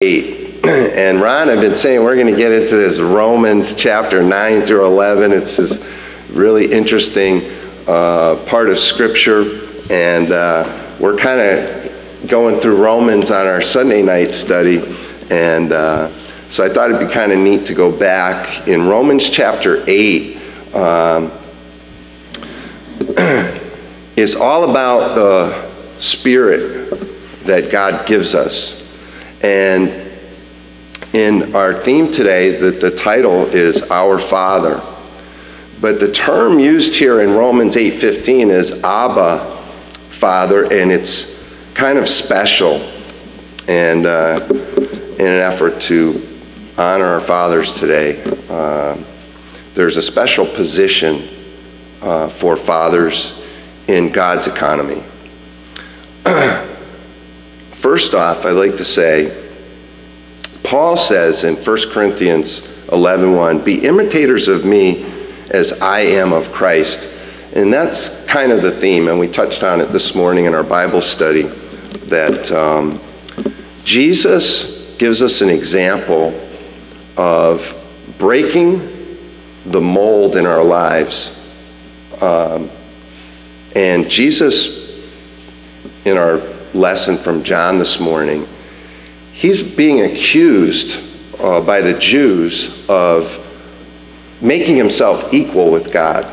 8. And Ron, I've been saying we're going to get into this Romans chapter 9 through 11. It's this really interesting part of Scripture, and we're kind of going through Romans on our Sunday night study, and so I thought it'd be kind of neat to go back. In Romans chapter 8, is all about the Spirit that God gives us. And in our theme today, the title is Our Father. But the term used here in Romans 8:15 is Abba, Father, and it's kind of special. And in an effort to honor our fathers today, there's a special position for fathers in God's economy. First off, I'd like to say, Paul says in 1 Corinthians 11:1, "Be imitators of me as I am of Christ." And that's kind of the theme, and we touched on it this morning in our Bible study, that Jesus gives us an example of breaking the mold in our lives. And Jesus, in our lesson from John this morning, he's being accused by the Jews of making himself equal with God.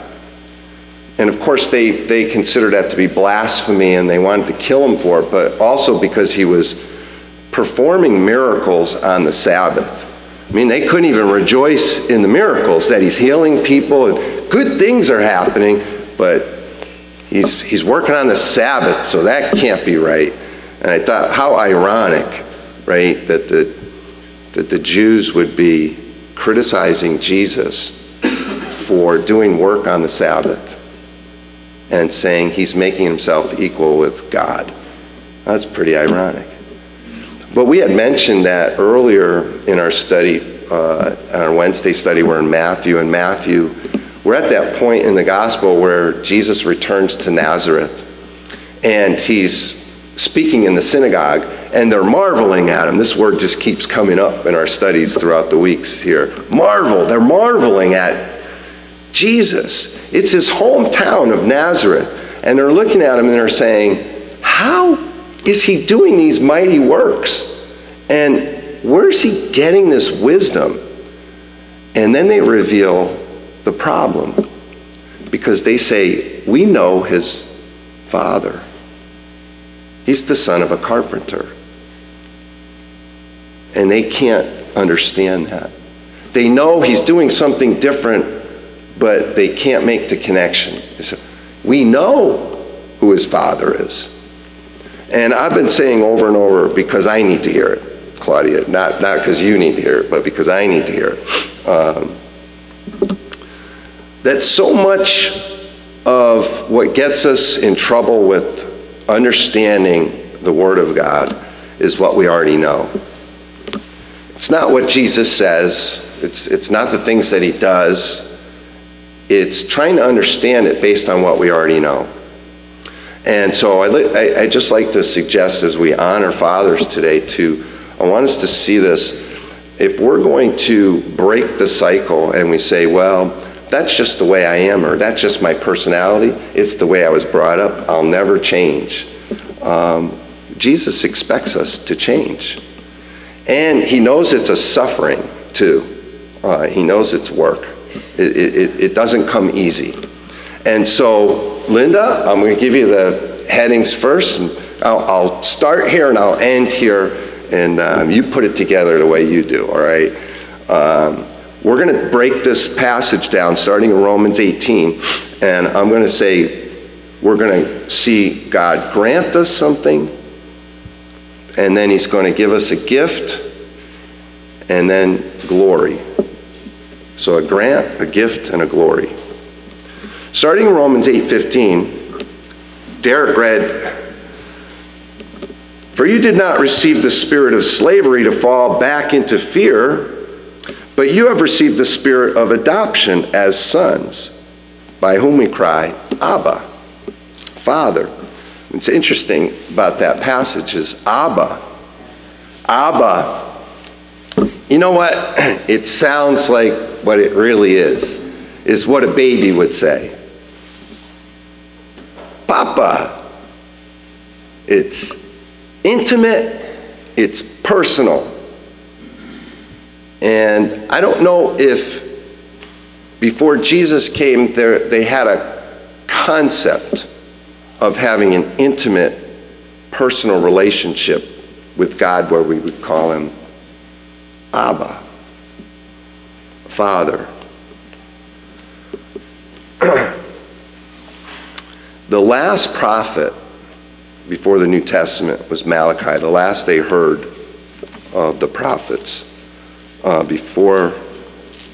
And of course they considered that to be blasphemy, and they wanted to kill him for it, but also because he was performing miracles on the Sabbath. I mean, they couldn't even rejoice in the miracles, that he's healing people and good things are happening, but he's working on the Sabbath, so that can't be right. And I thought, how ironic, right, that the Jews would be criticizing Jesus for doing work on the Sabbath and saying he's making himself equal with God. That's pretty ironic. But we had mentioned that earlier in our study, our Wednesday study, we're in Matthew, and Matthew, we're at that point in the gospel where Jesus returns to Nazareth, and he's speaking in the synagogue, and they're marveling at him. This word just keeps coming up in our studies throughout the weeks here. Marvel. They're marveling at Jesus. It's his hometown of Nazareth, and they're looking at him and they're saying, how is he doing these mighty works? And where's he getting this wisdom? And then they reveal the problem, because they say, we know his father. He's the son of a carpenter. And they can't understand that. They know he's doing something different, but they can't make the connection. So, we know who his father is. And I've been saying over and over, because I need to hear it, Claudia, not because you need to hear it, but because I need to hear it. That so much of what gets us in trouble with understanding the Word of God is what we already know. It's not what Jesus says. It's not the things that he does. It's trying to understand it based on what we already know. And so I just like to suggest, as we honor fathers today, I want us to see this. If we're going to break the cycle and we say, well, that's just the way I am, or that's just my personality, it's the way I was brought up, I'll never change. Jesus expects us to change. And he knows it's a suffering, too. He knows it's work. It doesn't come easy. And so, Linda, I'm going to give you the headings first. And I'll start here and I'll end here, and you put it together the way you do, all right? We're going to break this passage down, starting in Romans 18, and I'm going to say we're going to see God grant us something, and then he's going to give us a gift, and then glory. So a grant, a gift, and a glory. Starting in Romans 8:15, Derek read, "For you did not receive the spirit of slavery to fall back into fear, but you have received the spirit of adoption as sons, by whom we cry, Abba, Father." What's interesting about that passage is Abba. Abba You know what? It sounds like what it really is what a baby would say. Papa. It's intimate, it's personal. And I don't know if before Jesus came, they had a concept of having an intimate, personal relationship with God where we would call him Abba, Father. The last prophet before the New Testament was Malachi, the last they heard of the prophets before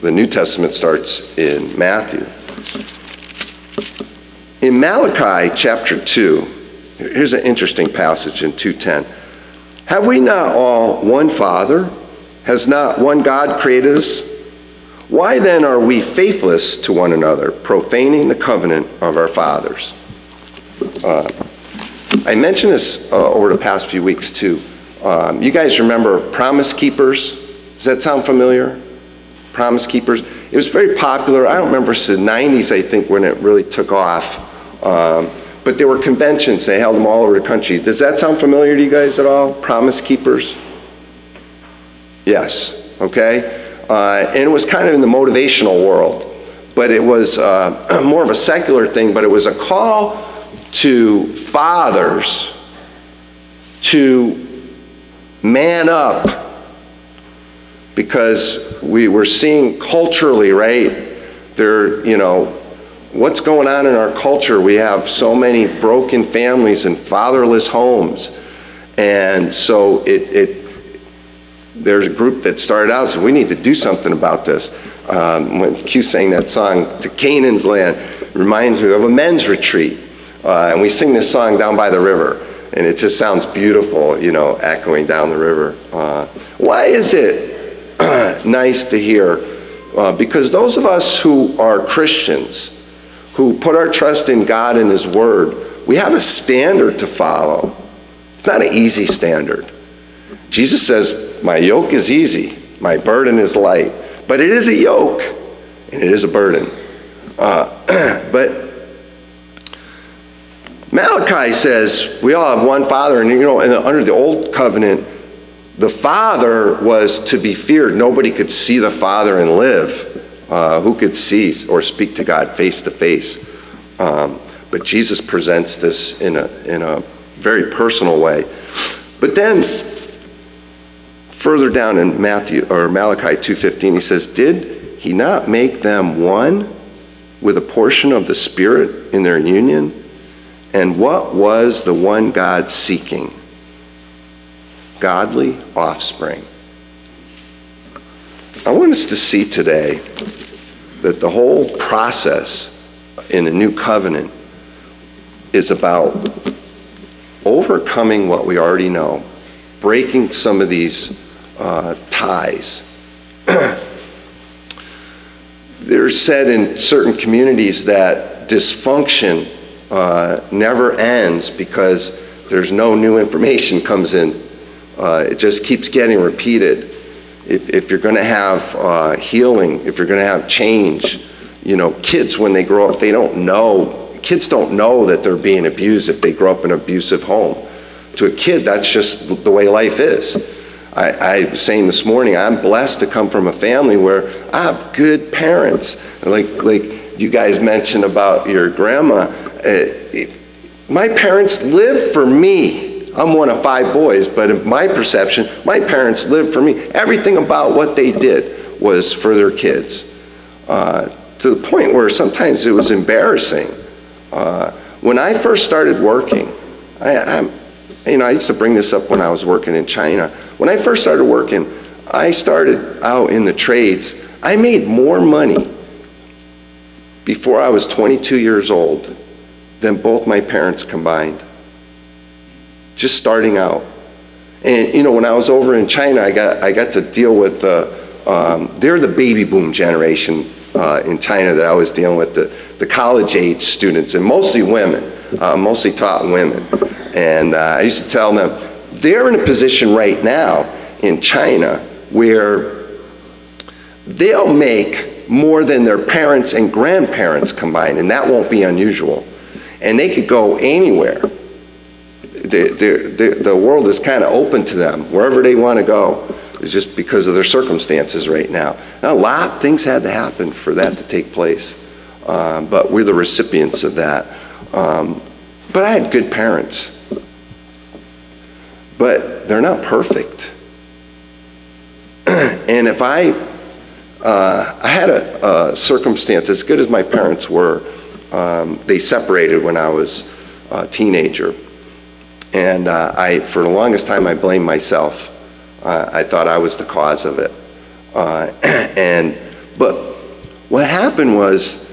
the New Testament starts in Matthew. In Malachi chapter 2, here's an interesting passage in 2:10. Have we not all one Father? Has not one God created us? Why then are we faithless to one another, profaning the covenant of our fathers? I mentioned this over the past few weeks too. You guys remember Promise Keepers? Does that sound familiar? Promise Keepers. It was very popular. I don't remember, it's the 90s, I think, when it really took off. But there were conventions. They held them all over the country. Does that sound familiar to you guys at all? Promise Keepers? Yes. Okay. And it was kind of in the motivational world. But it was more of a secular thing. But it was a call to fathers to man up. Because we were seeing culturally, right? What's going on in our culture? We have so many broken families and fatherless homes. And so there's a group that started out, so we need to do something about this. When Q sang that song, To Canaan's Land, reminds me of a men's retreat. And we sing this song down by the river. And it just sounds beautiful, echoing down the river. Why is it nice to hear? Because those of us who are Christians, who put our trust in God and his word, we have a standard to follow. It's not an easy standard. Jesus says, my yoke is easy, my burden is light. But it is a yoke, and it is a burden. But Malachi says we all have one Father, and under the old covenant, the Father was to be feared. Nobody could see the Father and live. Who could see or speak to God face to face? But Jesus presents this in a very personal way. But then, further down in Malachi 2:15, he says, "Did he not make them one with a portion of the Spirit in their union? And what was the one God seeking? Godly offspring." I want us to see today that the whole process in a new covenant is about overcoming what we already know, breaking some of these ties. There's said in certain communities that dysfunction never ends because there's no new information comes in. It just keeps getting repeated. If you're going to have healing, if you're going to have change, kids when they grow up, they don't know. Kids don't know that they're being abused if they grow up in an abusive home. To a kid, that's just the way life is. I was saying this morning, I'm blessed to come from a family where I have good parents. Like you guys mentioned about your grandma. My parents lived for me. I'm one of 5 boys, but in my perception, my parents lived for me. Everything about what they did was for their kids. To the point where sometimes it was embarrassing. When I first started working, I used to bring this up when I was working in China. When I first started working, I started out in the trades. I made more money before I was 22 years old than both my parents combined. Just starting out. And when I was over in China, I got to deal with they're the baby boom generation in China that I was dealing with, the college age students, and mostly women, mostly taught women. And I used to tell them, they're in a position right now in China where they'll make more than their parents and grandparents combined, and that won't be unusual. And they could go anywhere. The world is kind of open to them, wherever they want to go. It's just because of their circumstances right now. Now, a lot of things had to happen for that to take place, but we're the recipients of that. But I had good parents, but they're not perfect. And if I had a circumstance, as good as my parents were, they separated when I was a teenager. And for the longest time, I blamed myself. I thought I was the cause of it. But what happened was,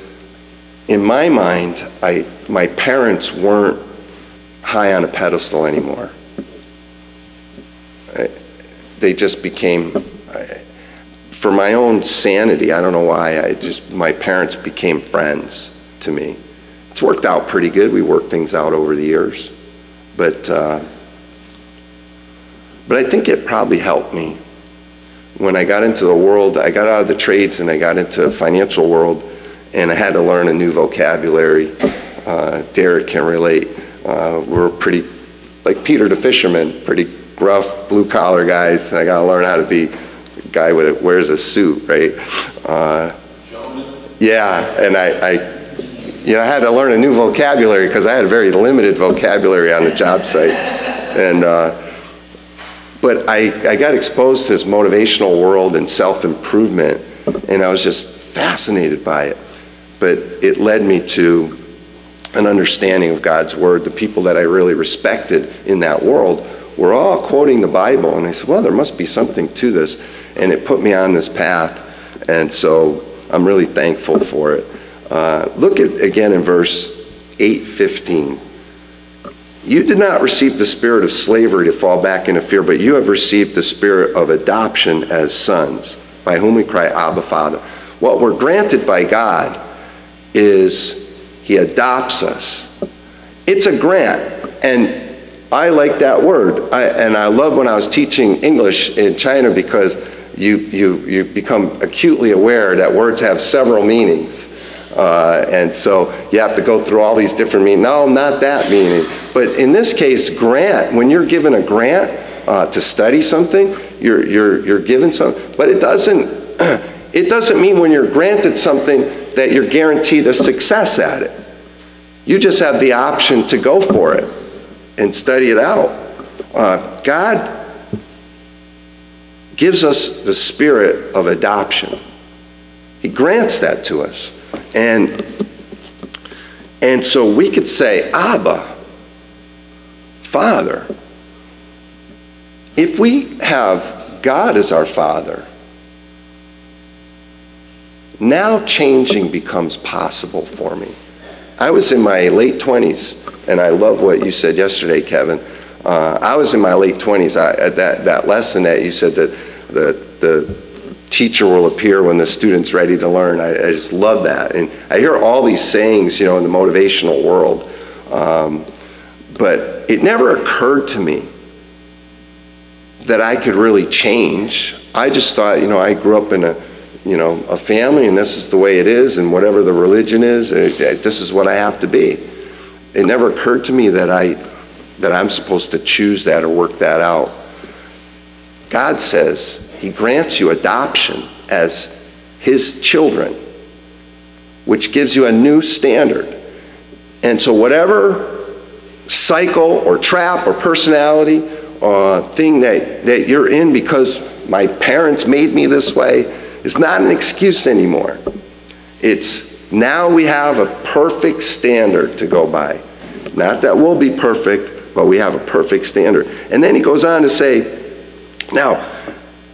in my mind, my parents weren't high on a pedestal anymore. They just became, for my own sanity, I don't know why, my parents became friends to me. It's worked out pretty good. We worked things out over the years. But I think it probably helped me. When I got into the world, I got out of the trades and I got into the financial world, and I had to learn a new vocabulary. Derek can relate. We're pretty, like Peter the fisherman, pretty rough, blue-collar guys. I got to learn how to be a guy that wears a suit, right? Yeah, and I had to learn a new vocabulary because I had a very limited vocabulary on the job site. And but I got exposed to this motivational world and self-improvement, and I was just fascinated by it. But it led me to an understanding of God's Word. The people that I really respected in that world were all quoting the Bible, and I said, well, there must be something to this. And it put me on this path, and so I'm really thankful for it. Look at again in verse 8:15. You did not receive the spirit of slavery to fall back into fear, but you have received the spirit of adoption as sons, by whom we cry, Abba, Father. What we're granted by God is He adopts us. It's a grant, and I like that word. And I love when I was teaching English in China, because you become acutely aware that words have several meanings. And so you have to go through all these different meanings. No, not that meaning. But in this case, grant, when you're given a grant to study something, you're given something. But it doesn't mean when you're granted something that you're guaranteed a success at it. You just have the option to go for it and study it out. God gives us the spirit of adoption. He grants that to us. And so we could say, Abba, Father. If we have God as our Father, now changing becomes possible for me. I was in my late 20s, and I love what you said yesterday, Kevin. I was in my late 20s. That lesson that you said that the teacher will appear when the student's ready to learn. I just love that. And I hear all these sayings, in the motivational world. But it never occurred to me that I could really change. I just thought, I grew up in a family, and this is the way it is, and whatever the religion is, this is what I have to be. It never occurred to me that I'm supposed to choose that or work that out. God says He grants you adoption as His children, which gives you a new standard. And so whatever cycle or trap or personality or thing that you're in because my parents made me this way is not an excuse anymore. It's now we have a perfect standard to go by. Not that we'll be perfect, but we have a perfect standard. And then he goes on to say, now,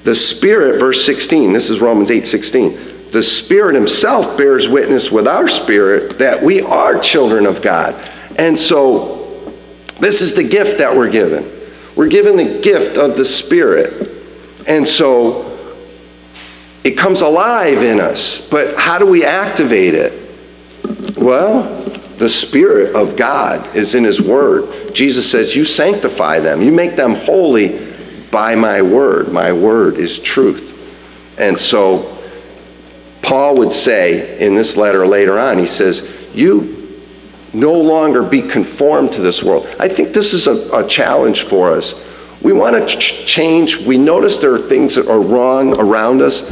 the Spirit, verse 16, this is Romans 8:16. The Spirit Himself bears witness with our spirit that we are children of God. And so, this is the gift that we're given. We're given the gift of the Spirit. And so, it comes alive in us. But how do we activate it? Well, the Spirit of God is in His Word. Jesus says, you sanctify them. You make them holy by my word. My word is truth. And so Paul would say in this letter later on, he says, you no longer be conformed to this world. I think this is a challenge for us. We want to change. We notice there are things that are wrong around us,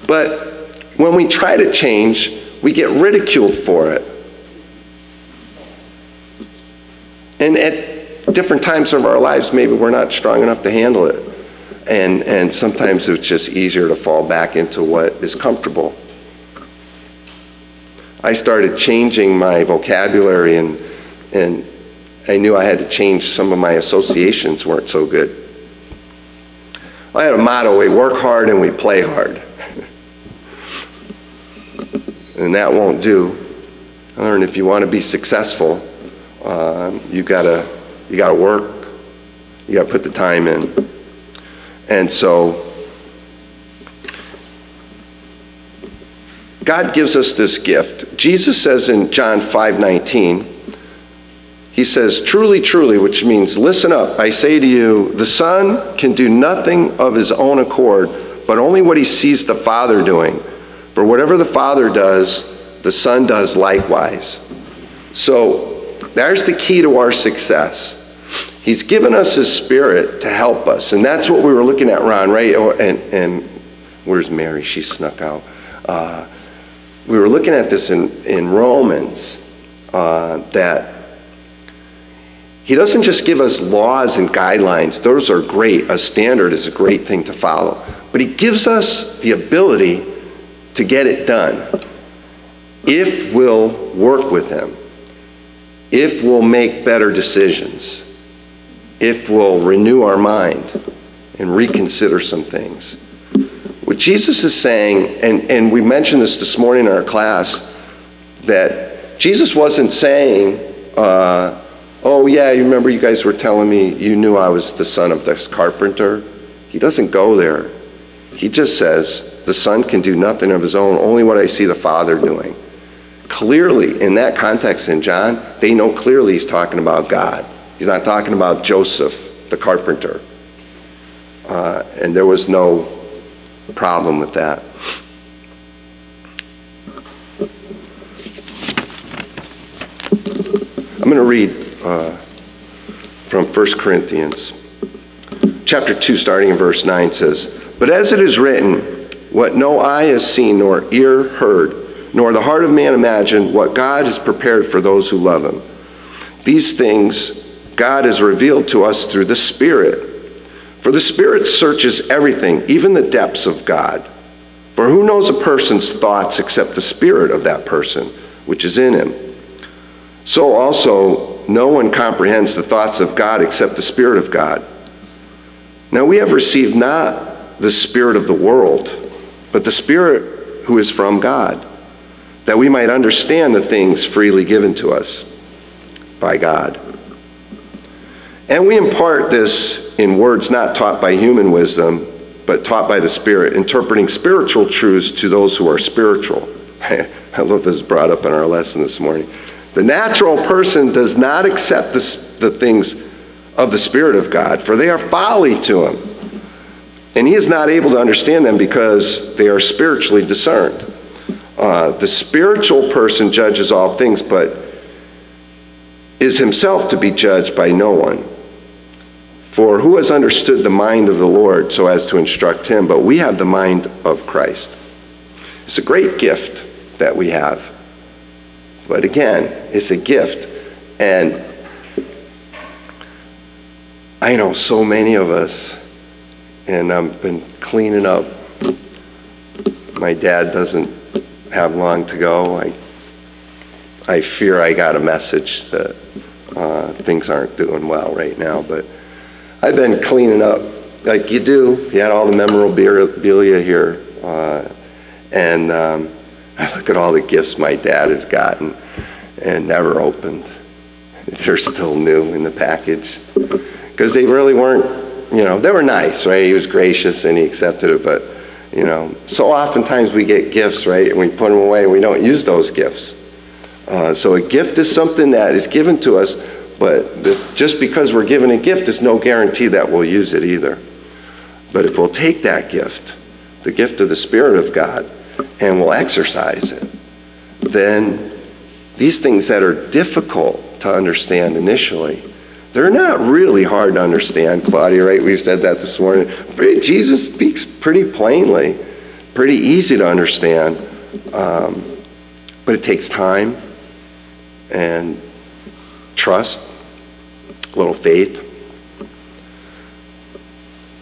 but when we try to change, we get ridiculed for it. And at different times of our lives, maybe we're not strong enough to handle it. And sometimes it's just easier to fall back into what is comfortable. I started changing my vocabulary, and I knew I had to change some of my associations weren't so good. I had a motto: we work hard and we play hard. And that won't do. I learned if you want to be successful, you gotta work. You gotta put the time in. And so God gives us this gift. Jesus says in John 5:19, he says, truly, truly, which means listen up, I say to you, the Son can do nothing of his own accord, but only what he sees the Father doing. For whatever the Father does, the Son does likewise. So there's the key to our success. He's given us his Spirit to help us. And that's what we were looking at, Ron, right? And where's Mary? She snuck out. We were looking at this in Romans, that he doesn't just give us laws and guidelines. Those are great. A standard is a great thing to follow. But he gives us the ability to get it done if we'll work with him, if we'll make better decisions, if we'll renew our mind and reconsider some things. What Jesus is saying, and we mentioned this morning in our class, that Jesus wasn't saying, oh yeah, you remember you guys were telling me you knew I was the son of this carpenter? He doesn't go there. He just says, the Son can do nothing of his own, only what I see the Father doing. Clearly, in that context in John, they know clearly he's talking about God. He's not talking about Joseph, the carpenter. And there was no problem with that. I'm going to read from 1 Corinthians. Chapter 2, starting in verse 9 says, but as it is written, what no eye has seen, nor ear heard, nor the heart of man imagined, what God has prepared for those who love him. These things God has revealed to us through the Spirit. For the Spirit searches everything, even the depths of God. For who knows a person's thoughts except the spirit of that person, which is in him? So also, no one comprehends the thoughts of God except the Spirit of God. Now we have received not the spirit of the world, but the Spirit who is from God, that we might understand the things freely given to us by God. And we impart this in words not taught by human wisdom, but taught by the Spirit, interpreting spiritual truths to those who are spiritual. I love this brought up in our lesson this morning. The natural person does not accept the things of the Spirit of God, for they are folly to him. And he is not able to understand them because they are spiritually discerned. The spiritual person judges all things, but is himself to be judged by no one. For who has understood the mind of the Lord so as to instruct him? But we have the mind of Christ. It's a great gift that we have. But again, it's a gift. And I know so many of us, and I've been cleaning up. My dad doesn't have long to go. I fear I got a message that things aren't doing well right now, but I've been cleaning up like you do. You had all the memorabilia here. And I look at all the gifts my dad has gotten and never opened. They're still new in the package. Because they really weren't, they were nice, right? He was gracious and he accepted it, but, so oftentimes we get gifts, right? And we put them away and we don't use those gifts. So a gift is something that is given to us, but just because we're given a gift is no guarantee that we'll use it either. But if we'll take that gift, the gift of the Spirit of God, and we'll exercise it, then these things that are difficult to understand initially, they're not really hard to understand, Claudia, right? We've said that this morning. Jesus speaks pretty plainly, pretty easy to understand, but it takes time and trust, a little faith.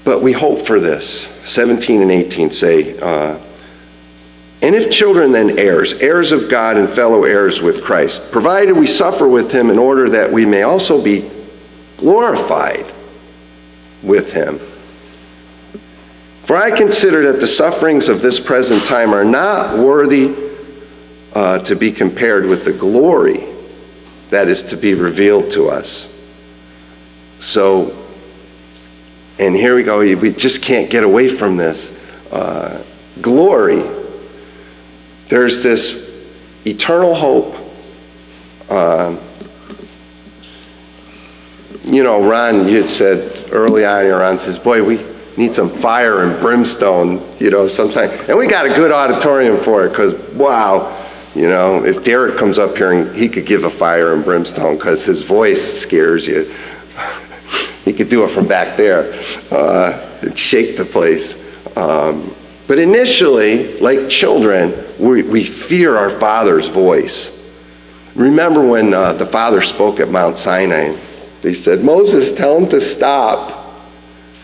But we hope for this. 17 and 18 say, and if children, then heirs, heirs of God and fellow heirs with Christ, provided we suffer with him in order that we may also be glorified with him. For I consider that the sufferings of this present time are not worthy to be compared with the glory that is to be revealed to us. So, and here we go, we just can't get away from this. Glory. There's this eternal hope. Ron, you had said early on, Ron says, boy, we need some fire and brimstone, sometime. And we got a good auditorium for it because, wow, if Derek comes up here and he could give a fire and brimstone because his voice scares you. He could do it from back there. It'd shake the place. But initially, like children, we fear our Father's voice. Remember when the Father spoke at Mount Sinai? They said, Moses, tell him to stop.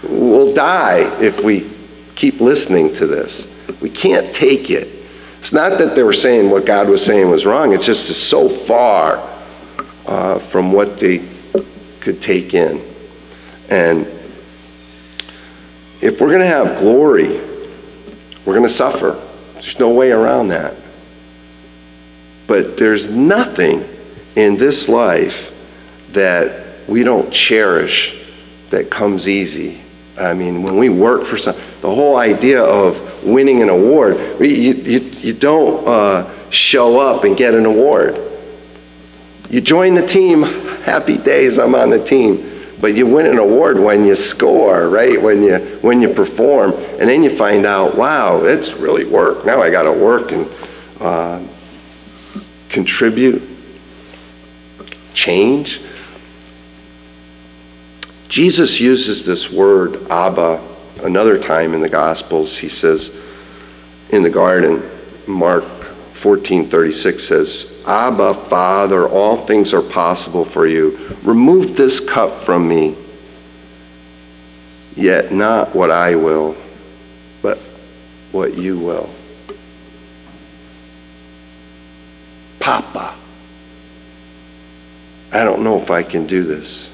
We'll die if we keep listening to this. We can't take it. It's not that they were saying what God was saying was wrong. It's just so far from what they could take in. And if we're going to have glory, we're going to suffer. There's no way around that. But there's nothing in this life that we don't cherish that comes easy. I mean, when we work for something, the whole idea of winning an award, you don't show up and get an award. You join the team, happy days, I'm on the team. But you win an award when you score, right? When you perform, and then you find out, wow, it's really work. Now I got to work and contribute, change. Jesus uses this word Abba another time in the Gospels. He says in the garden, Mark 14:36 says, Abba, Father, all things are possible for you. Remove this cup from me. Yet not what I will, but what you will. Papa, I don't know if I can do this.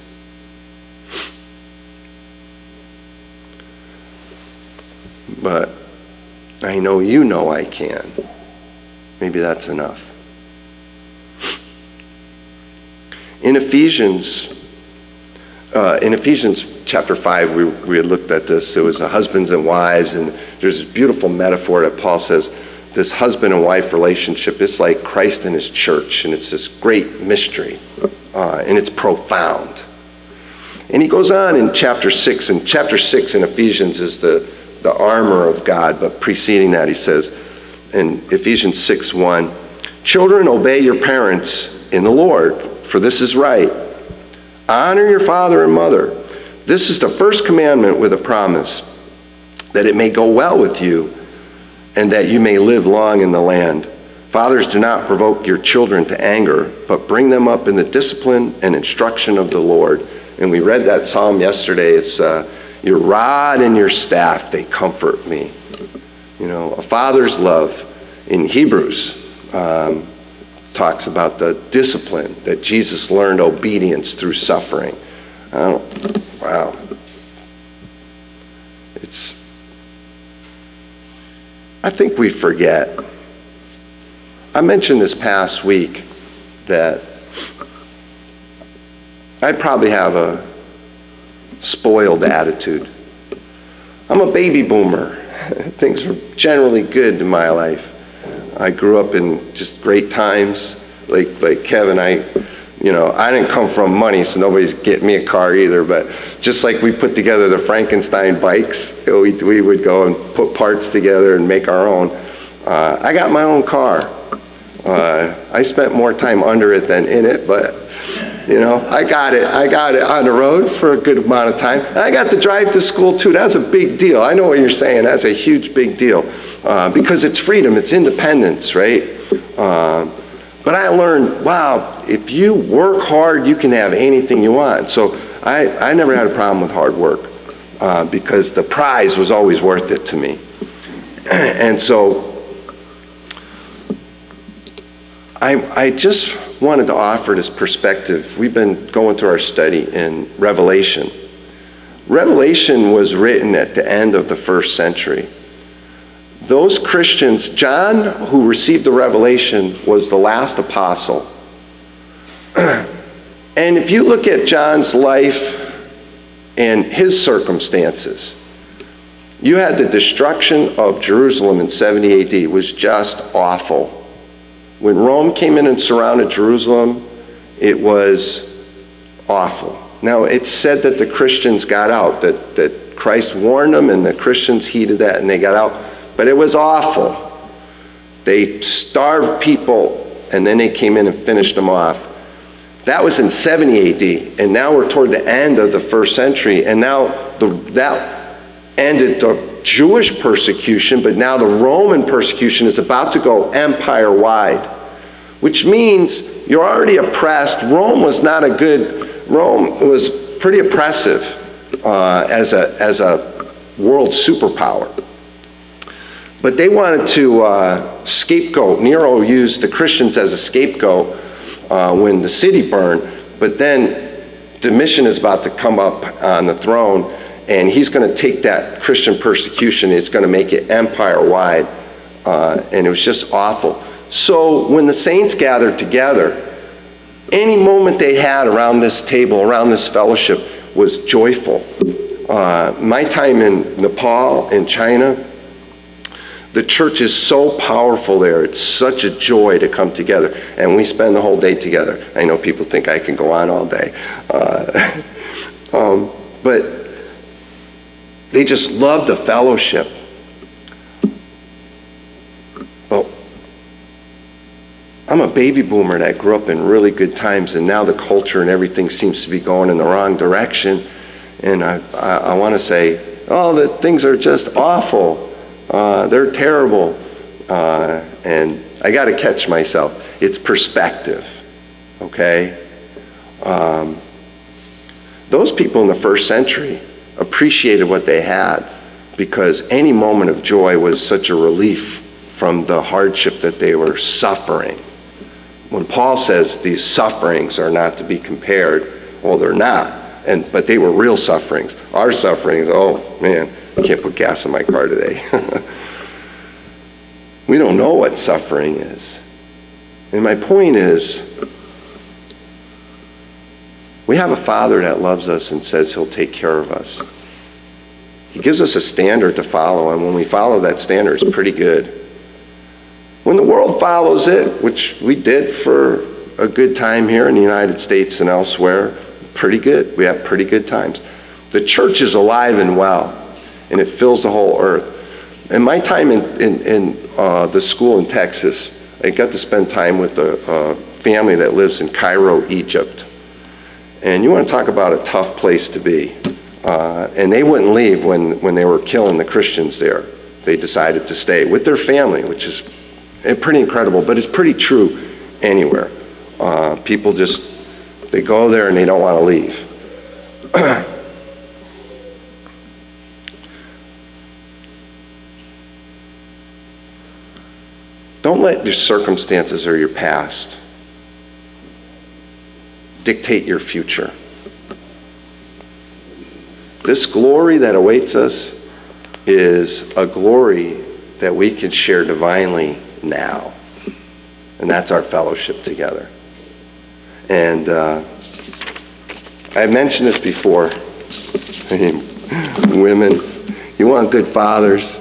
But I know you know I can. Maybe that's enough. In Ephesians chapter 5, we had looked at this. It was husbands and wives, and there's this beautiful metaphor that Paul says, this husband and wife relationship is like Christ and his church, and it's this great mystery, and it's profound. And he goes on in chapter 6, and chapter 6 in Ephesians is the armor of God, but preceding that he says, in Ephesians 6:1, children, obey your parents in the Lord, for this is right. Honor your father and mother. This is the first commandment with a promise, that it may go well with you and that you may live long in the land. Fathers, do not provoke your children to anger, but bring them up in the discipline and instruction of the Lord. And we read that psalm yesterday. It's your rod and your staff, they comfort me. A father's love in Hebrews talks about the discipline that Jesus learned obedience through suffering. Wow. I think we forget. I mentioned this past week that I probably have a spoiled attitude. I'm a baby boomer. Things were generally good in my life. I grew up in just great times. Like Kevin, I didn't come from money, so nobody's getting me a car either. But just like we put together the Frankenstein bikes, we would go and put parts together and make our own. I got my own car. I spent more time under it than in it, but I got it on the road for a good amount of time. And I got to drive to school too. That's a big deal. I know what you're saying. That's a huge, big deal. Because it's freedom, it's independence, right? But I learned, wow, if you work hard, you can have anything you want. So I never had a problem with hard work because the prize was always worth it to me. And so I just wanted to offer this perspective. We've been going through our study in Revelation. Revelation was written at the end of the first century. Those Christians, John, who received the revelation, was the last apostle. And if you look at John's life and his circumstances, you had the destruction of Jerusalem in 70 AD. It was just awful. When Rome came in and surrounded Jerusalem, it was awful. Now, it's said that the Christians got out, that Christ warned them and the Christians heeded that and they got out. But it was awful. They starved people and then they came in and finished them off. That was in 70 AD, and now we're toward the end of the first century, and now that ended the Jewish persecution, but now the Roman persecution is about to go empire-wide, which means you're already oppressed. Rome was pretty oppressive as a world superpower. But they wanted to scapegoat. Nero used the Christians as a scapegoat when the city burned, but then Domitian is about to come up on the throne, and he's going to take that Christian persecution, it's going to make it empire-wide, and it was just awful. So when the saints gathered together, any moment they had around this table, around this fellowship, was joyful. My time in Nepal, in China, the church is so powerful there. It's such a joy to come together. And we spend the whole day together. I know people think I can go on all day. But they just love the fellowship. Well, I'm a baby boomer that grew up in really good times, and now the culture and everything seems to be going in the wrong direction. And I want to say, oh, the things are just awful. They're terrible. And I got to catch myself. It's perspective, okay? Those people in the first century appreciated what they had because any moment of joy was such a relief from the hardship that they were suffering. When Paul says these sufferings are not to be compared, well, they're not. But they were real sufferings. Our sufferings, oh man, I can't put gas in my car today. We don't know what suffering is. And my point is, we have a Father that loves us and says he'll take care of us. He gives us a standard to follow, and when we follow that standard, it's pretty good. When the world follows it, which we did for a good time here in the United States and elsewhere, pretty good. We have pretty good times. The church is alive and well, and it fills the whole earth. In my time in the school in Texas, I got to spend time with a family that lives in Cairo, Egypt. And you want to talk about a tough place to be. And they wouldn't leave when they were killing the Christians there. They decided to stay with their family, which is pretty incredible, but it's pretty true anywhere. People just, they go there and they don't want to leave. Don't let your circumstances or your past dictate your future. This glory that awaits us is a glory that we can share divinely now. And that's our fellowship together. And I've mentioned this before. Women, you want good fathers,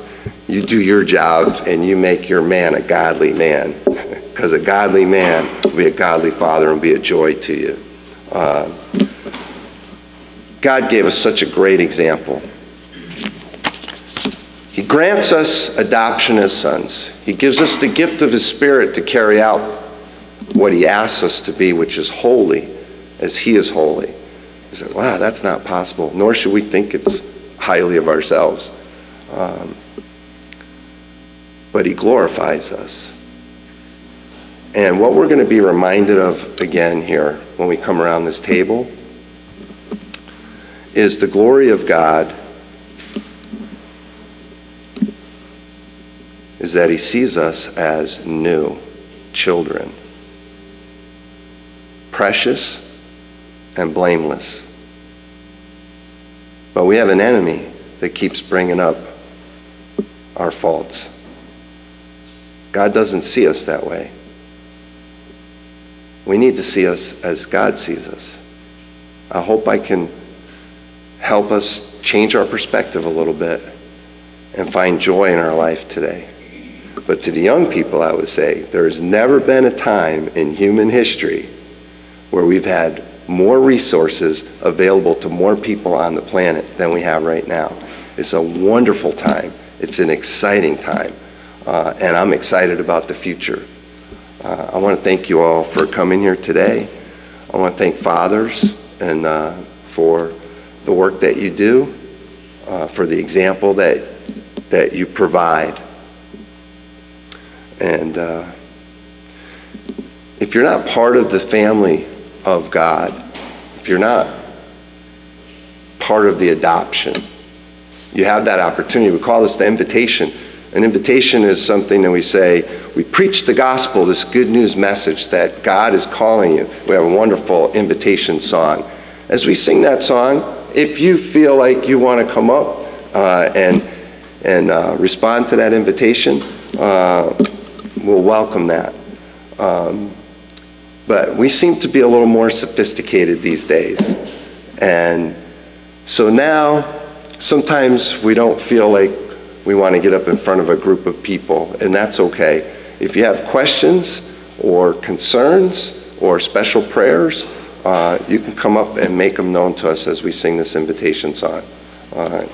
you do your job and you make your man a godly man. Because a godly man will be a godly father and be a joy to you. God gave us such a great example. He grants us adoption as sons. He gives us the gift of his Spirit to carry out what he asks us to be, which is holy, as he is holy. You say, wow, that's not possible. Nor should we think it's highly of ourselves. But he glorifies us. And what we're going to be reminded of again here when we come around this table is the glory of God is that he sees us as new children, precious and blameless. But we have an enemy that keeps bringing up our faults. God doesn't see us that way. We need to see us as God sees us. I hope I can help us change our perspective a little bit and find joy in our life today. But to the young people, I would say, there has never been a time in human history where we've had more resources available to more people on the planet than we have right now. It's a wonderful time. It's an exciting time. And I'm excited about the future. I want to thank you all for coming here today. I want to thank fathers and for the work that you do, for the example that you provide. And if you're not part of the family of God, if you're not part of the adoption, you have that opportunity. We call this the invitation. An invitation is something that we say, we preach the gospel, this good news message that God is calling you. We have a wonderful invitation song. As we sing that song, if you feel like you want to come up and respond to that invitation, we'll welcome that. But we seem to be a little more sophisticated these days. And so now, sometimes we don't feel like we want to get up in front of a group of people, and that's okay. If you have questions or concerns or special prayers, you can come up and make them known to us as we sing this invitation song. All right.